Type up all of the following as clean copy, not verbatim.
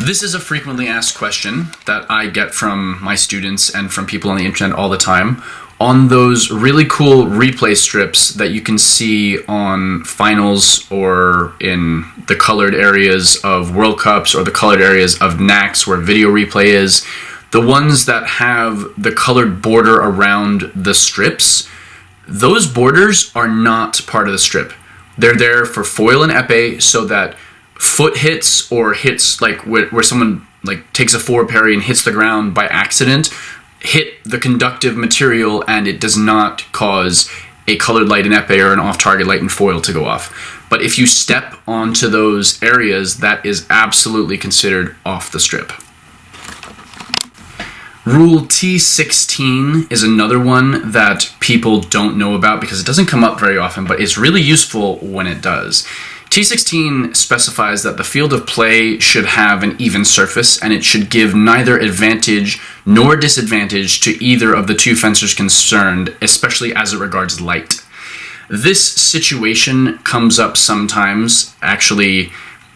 This is a frequently asked question that I get from my students and from people on the internet all the time. On those really cool replay strips that you can see on finals or in the colored areas of World Cups or the colored areas of NACs where video replay is, the ones that have the colored border around the strips, those borders are not part of the strip. They're there for foil and epee so that foot hits or hits like where someone like takes a forward parry and hits the ground by accident hit the conductive material and it does not cause a colored light in epee or an off-target light in foil to go off. But if you step onto those areas, that is absolutely considered off the strip. Rule t.16 is another one that people don't know about because it doesn't come up very often, but it's really useful when it does. T.16 specifies that the field of play should have an even surface and it should give neither advantage nor disadvantage to either of the two fencers concerned, especially as it regards light. This situation comes up sometimes. Actually,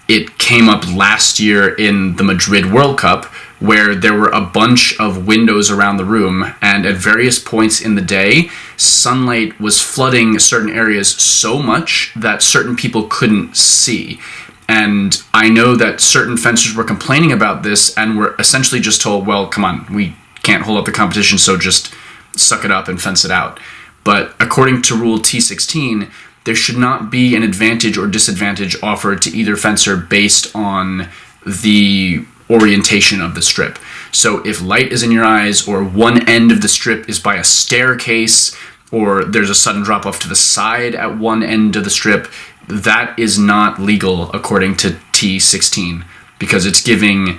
it came up last year in the Madrid World Cup, where there were a bunch of windows around the room, and at various points in the day, sunlight was flooding certain areas so much that certain people couldn't see. And I know that certain fencers were complaining about this and were essentially just told, well, come on, we can't hold up the competition, so just suck it up and fence it out. But according to Rule T.16, there should not be an advantage or disadvantage offered to either fencer based on the orientation of the strip. So if light is in your eyes, or one end of the strip is by a staircase, or there's a sudden drop off to the side at one end of the strip, that is not legal according to T.16, because it's giving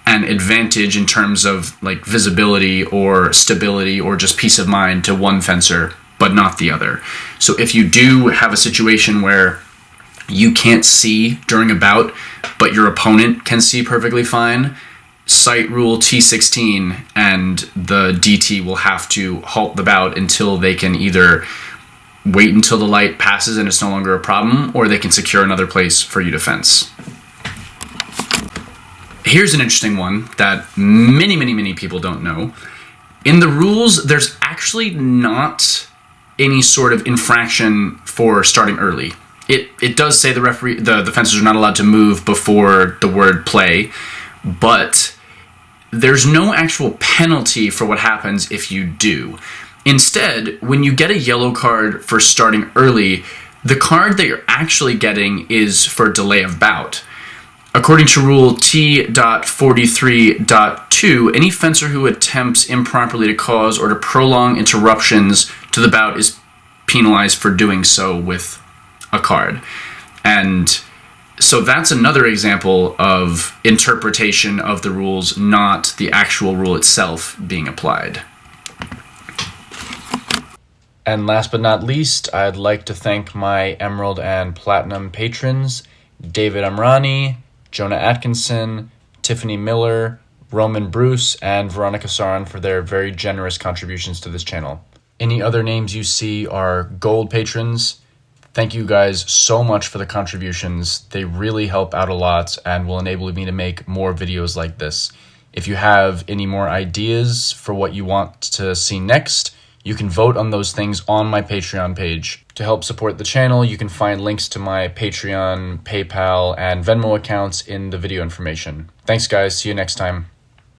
an advantage in terms of like visibility or stability or just peace of mind to one fencer, but not the other. So if you do have a situation where you can't see during a bout, but your opponent can see perfectly fine, cite Rule T.16 and the DT will have to halt the bout until they can either wait until the light passes and it's no longer a problem, or they can secure another place for you to fence. Here's an interesting one that many people don't know. In the rules, there's actually not any sort of infraction for starting early. It does say the fencers are not allowed to move before the word play, but there's no actual penalty for what happens if you do. Instead, when you get a yellow card for starting early, the card that you're actually getting is for delay of bout. According to Rule t.43.2, any fencer who attempts improperly to cause or to prolong interruptions to the bout is penalized for doing so with a card. And so that's another example of interpretation of the rules, not the actual rule itself being applied. And last but not least, I'd like to thank my Emerald and Platinum patrons, David Amrani, Jonah Atkinson, Tiffany Miller, Roman Bruce, and Veronica Saran for their very generous contributions to this channel. Any other names you see are gold patrons. Thank you guys so much for the contributions. They really help out a lot and will enable me to make more videos like this. If you have any more ideas for what you want to see next, you can vote on those things on my Patreon page. To help support the channel, you can find links to my Patreon, PayPal, and Venmo accounts in the video information. Thanks guys, see you next time.